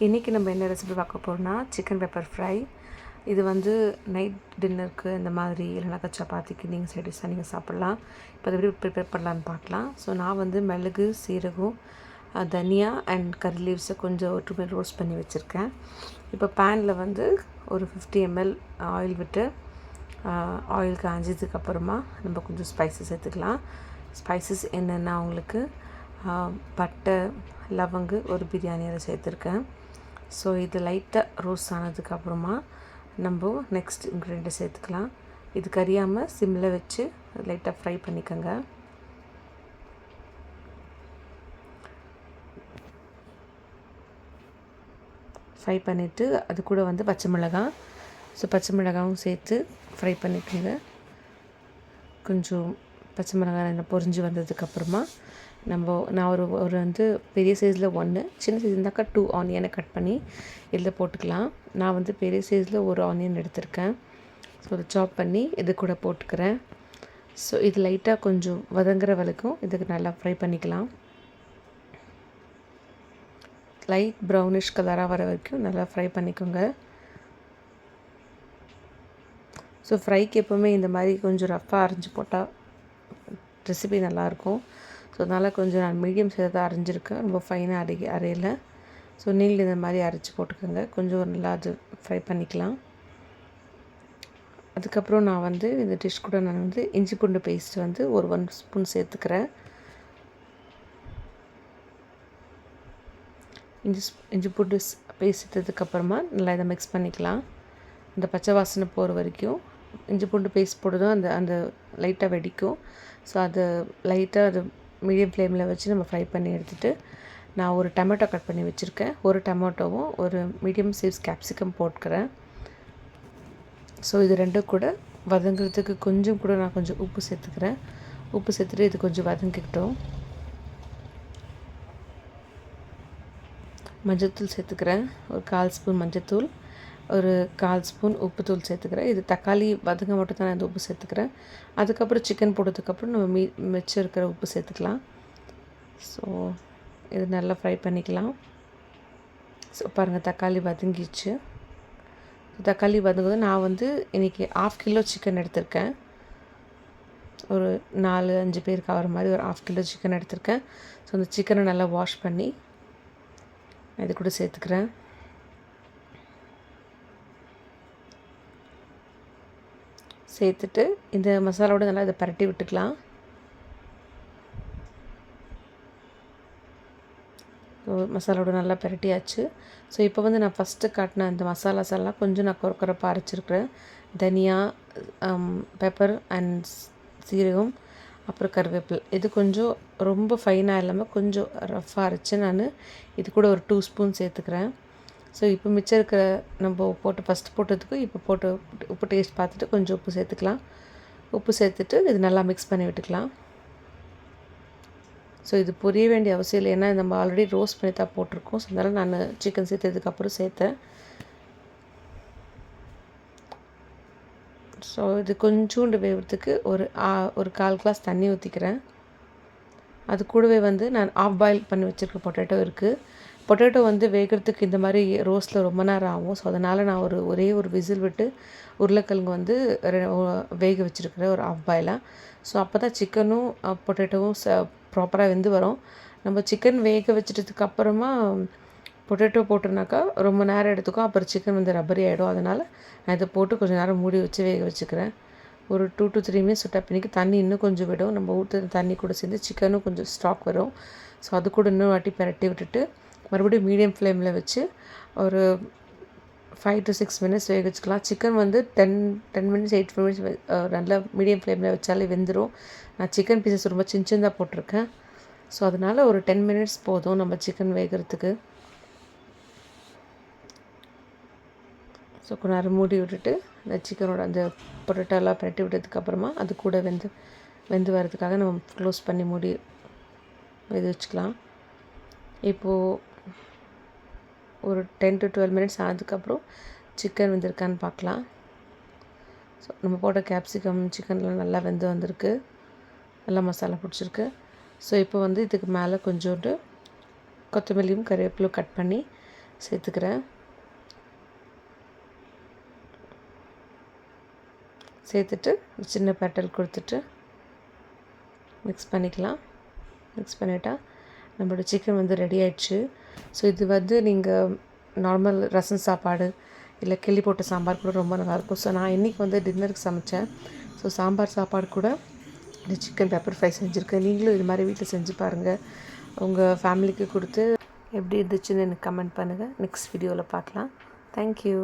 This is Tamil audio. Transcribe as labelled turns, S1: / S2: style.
S1: இன்றைக்கி நம்ம என்ன ரெசிபி பார்க்க போகிறோம்னா சிக்கன் பெப்பர் ஃப்ரை. இது வந்து நைட் டின்னருக்கு இந்த மாதிரி இல்லைனாக்கா சப்பாத்திக்கு நீங்கள் சைடிஷாக நீங்கள் சாப்பிட்லாம். இப்போ அதை எப்படி ப்ரிப்பேர் பண்ணலான்னு பார்க்கலாம். ஸோ நான் வந்து மிளகு, சீரகம், தனியா அண்ட் கறி லீவ்ஸை கொஞ்சம் 2 மினிட் ரோஸ்ட் பண்ணி வச்சுருக்கேன். இப்போ பேனில் வந்து ஒரு 50 ml ஆயில் விட்டு ஆயில் காஞ்சதுக்கப்புறமா நம்ம கொஞ்சம் ஸ்பைசஸ் சேர்த்துக்கலாம். ஸ்பைசஸ் என்னென்னா உங்களுக்கு பட்டை, லவங்கு, ஒரு பிரியாணி இலை சேர்த்துருக்கேன். ஸோ இது லைட்டாக ரோஸ்ட் ஆனதுக்கப்புறமா நம்ம நெக்ஸ்ட் இன்க்ரீடியண்ட்டை சேர்த்துக்கலாம். இது கரியாமல் சிம்மில் வச்சு லைட்டாக ஃப்ரை பண்ணிக்கோங்க. ஃப்ரை பண்ணிவிட்டு அது கூட வந்து பச்சை மிளகாய், ஸோ பச்சை மிளகாயும் சேர்த்து ஃப்ரை பண்ணிக்கோங்க. கொஞ்சம் பச்சை மிளகாய் நல்லா பொரிஞ்சு வந்ததுக்கப்புறமா நான் ஒரு வந்து பெரிய சைஸில் 1, சின்ன சைஸ் இருந்தாக்கா 2 ஆனியனை கட் பண்ணி இதில் போட்டுக்கலாம். நான் வந்து பெரிய சைஸில் ஒரு ஆனியன் எடுத்திருக்கேன். ஸோ அதை சாப் பண்ணி இது கூட போட்டுக்கிறேன். ஸோ இது லைட்டாக கொஞ்சம் வதங்குற வரைக்கும் இதுக்கு நல்லா ஃப்ரை பண்ணிக்கலாம். லைட் ப்ரௌனிஷ் கலராக வர வரைக்கும் நல்லா ஃப்ரை பண்ணிக்கோங்க. ஸோ ஃப்ரைக்கு எப்போவுமே இந்த மாதிரி கொஞ்சம் ரஃப்பாக அரைஞ்சி போட்டால் ரெசிபி நல்லாயிருக்கும். ஸோ அதனால் கொஞ்சம் நான் மீடியம் சைஸாக தான் அரைஞ்சிருக்கேன், ரொம்ப ஃபைனாக அரையில். ஸோ நீங்கள் இந்த மாதிரி அரைச்சி போட்டுக்கோங்க. கொஞ்சம் நல்லா அது ஃப்ரை பண்ணிக்கலாம். அதுக்கப்புறம் நான் வந்து இந்த டிஷ் கூட நான் வந்து இஞ்சி பூண்டு பேஸ்ட் வந்து ஒரு 1 ஸ்பூன் சேர்த்துக்கிறேன். இஞ்சி பூண்டு பேஸ்ட் சேர்த்ததுக்கப்புறமா நல்லா இதை மிக்ஸ் பண்ணிக்கலாம். இந்த பச்சை வாசனை போகிற வரைக்கும் இஞ்சி பூண்டு பேஸ்ட் போடுறதும் அந்த லைட்டாக வெடிக்கும். ஸோ அது லைட்டாக அது மீடியம் ஃப்ளேமில் வச்சு நம்ம ஃப்ரை பண்ணி எடுத்துகிட்டு நான் ஒரு டொமேட்டோ கட் பண்ணி வச்சுருக்கேன். ஒரு டொமேட்டோவும் ஒரு மீடியம் சைஸ் கேப்சிகம் போட்டுக்கிறேன். ஸோ இது ரெண்டும் கூட வதங்குறதுக்கு கொஞ்சம் கூட நான் கொஞ்சம் உப்பு சேர்த்துக்கிறேன். உப்பு சேர்த்துட்டு இது கொஞ்சம் வதங்கிக்கிட்டோம். மஞ்சள்தூள் சேர்த்துக்கிறேன். ஒரு 1/4 ஸ்பூன் மஞ்சள்தூள், ஒரு 1/4 ஸ்பூன் உப்புத்தூள் சேர்த்துக்கிறேன். இது தக்காளி வதங்க மட்டும் தான் நான் இந்த உப்பு சேர்த்துக்கிறேன். அதுக்கப்புறம் சிக்கன் போட்டதுக்கப்புறம் நம்ம மிச்சம் இருக்கிற உப்பு சேர்த்துக்கலாம். ஸோ இது நல்லா ஃப்ரை பண்ணிக்கலாம். ஸோ பாருங்கள், தக்காளி வதங்கிச்சு. தக்காளி வதங்குது. நான் வந்து இன்றைக்கி 1/2 கிலோ சிக்கன் எடுத்திருக்கேன். ஒரு 4-5 பேருக்கு ஆகிற மாதிரி ஒரு 1/2 கிலோ சிக்கன் எடுத்திருக்கேன். ஸோ அந்த சிக்கனை நல்லா வாஷ் பண்ணி இது கூட சேர்த்துக்கிறேன். சேர்த்துட்டு இந்த மசாலாவோட நல்லா இதை பரட்டி விட்டுக்கலாம். மசாலாவோட நல்லா பரட்டியாச்சு. ஸோ இப்போ வந்து நான் ஃபஸ்ட்டு காட்டின அந்த மசாலாஸ் எல்லாம் கொஞ்சம் நான் குறைப்பாக அரைச்சிருக்கிறேன். தனியா, பெப்பர் அண்ட் சீரகம், அப்புறம் கருவேப்பிலை. இது கொஞ்சம் ரொம்ப ஃபைனாக இல்லாமல் கொஞ்சம் ரஃப்பாக அரைச்சி நான் இது கூட ஒரு 2 ஸ்பூன் சேர்த்துக்கிறேன். ஸோ இப்போ மிச்சம் இருக்கிற நம்ம ஃபஸ்ட்டு போட்டதுக்கும் இப்போ உப்பு டேஸ்ட் பார்த்துட்டு கொஞ்சம் உப்பு சேர்த்துக்கலாம். உப்பு சேர்த்துட்டு இது நல்லா மிக்ஸ் பண்ணி விட்டுக்கலாம். ஸோ இது புரிய வேண்டிய அவசியம் இல்லை, ஏன்னா நம்ம ஆல்ரெடி ரோஸ்ட் பண்ணி தான் போட்டிருக்கோம். ஸோ அதனால் நான் சிக்கன் சேர்த்ததுக்கப்புறம் சேர்த்தேன். ஸோ இது கொஞ்சோண்டு வேகிறதுக்கு ஒரு 1/4 கிளாஸ் தண்ணி ஊற்றிக்கிறேன். அது கூடவே வந்து நான் ஆஃப் பாயில் பண்ணி வச்சுருக்க பொட்டேட்டோ இருக்குது. பொட்டேட்டோ வந்து வேகிறதுக்கு இந்த மாதிரி ரோஸ்ட்டில் ரொம்ப நேரம் ஆகும். ஸோ அதனால் நான் ஒரே ஒரு விசில் விட்டு உருளைக்கிழங்கு வந்து வேக வச்சுருக்கிறேன் ஒரு ஆஃப் பாயிலாக. ஸோ அப்போ தான் சிக்கனும் பொட்டேட்டோவும் ப்ராப்பராக வெந்து வரும். நம்ம சிக்கன் வேக வச்சுட்டதுக்கப்புறமா பொட்டேட்டோ போட்டோம்னாக்கா ரொம்ப நேரம் எடுத்துக்கும், அப்புறம் சிக்கன் வந்து ரப்பரி ஆகிடும். அதனால் நான் இதை போட்டு கொஞ்சம் நேரம் மூடி வச்சு வேக வச்சுக்கிறேன். ஒரு 2 to 3 மினிட்ஸ் விட்ட பின்னிக்கு தண்ணி இன்னும் கொஞ்சம் விடும். நம்ம ஊற்றுற தண்ணி கூட சேர்ந்து சிக்கனும் கொஞ்சம் ஸ்டாக் வரும். ஸோ அது கூட இன்னும் வாட்டி பரட்டி விட்டுட்டு மறுபடியும் மீடியம் ஃப்ளேமில் வச்சு ஒரு 5 to 6 மினிட்ஸ் வேக வச்சுக்கலாம். சிக்கன் வந்து 10 மினிட்ஸ் 8 மினிட்ஸ் நல்லா மீடியம் ஃப்ளேமில் வச்சாலே வெந்துடும். நான் சிக்கன் பீசஸ் ரொம்ப சின்னதாக போட்டிருக்கேன். ஸோ அதனால் ஒரு 10 மினிட்ஸ் போதும் நம்ம சிக்கன் வேகிறதுக்கு. ஸோ கொஞ்ச நேரம் மூடி விட்டுட்டு அந்த சிக்கனோட அந்த பொட்டேட்டோலாம் பரட்டி விட்டதுக்கப்புறமா அது கூட வெந்து வரதுக்காக நம்ம க்ளோஸ் பண்ணி மூடி வேக வச்சுக்கலாம். இப்போது ஒரு 10 to 12 மினிட்ஸ் ஆனதுக்கப்புறம் சிக்கன் வெந்திருக்கான்னு பார்க்கலாம். ஸோ நம்ம போட்ட கேப்சிகம் சிக்கன்லாம் நல்லா வெந்து வந்திருக்கு, நல்லா மசாலா பிடிச்சிருக்கு. ஸோ இப்போ வந்து இதுக்கு மேலே கொஞ்சோண்டு கொத்தமல்லியும் கருவேப்பிலும் கட் பண்ணி சேர்த்துக்கிறேன். சேர்த்துட்டு சின்ன பெட்டல் கொடுத்துட்டு மிக்ஸ் பண்ணிக்கலாம். மிக்ஸ் பண்ணிட்டா நம்மளோட சிக்கன் வந்து ரெடி ஆயிடுச்சு. ஸோ இது வந்து நீங்கள் நார்மல் ரசம் சாப்பாடு இல்லை கிள்ளி போட்ட சாம்பார் கூட ரொம்ப நல்லாயிருக்கும். ஸோ நான் இன்றைக்கி வந்து டின்னருக்கு சமைச்சேன். ஸோ சாம்பார் சாப்பாடு கூட இந்த சிக்கன் பெப்பர் ஃப்ரை செஞ்சுருக்கேன். நீங்களும் இது மாதிரி வீட்டில் செஞ்சு பாருங்கள். உங்கள் ஃபேமிலிக்கு கொடுத்து எப்படி இருந்துச்சுன்னு எனக்கு கமெண்ட் பண்ணுங்கள். நெக்ஸ்ட் வீடியோவில் பார்க்கலாம். தேங்க்யூ.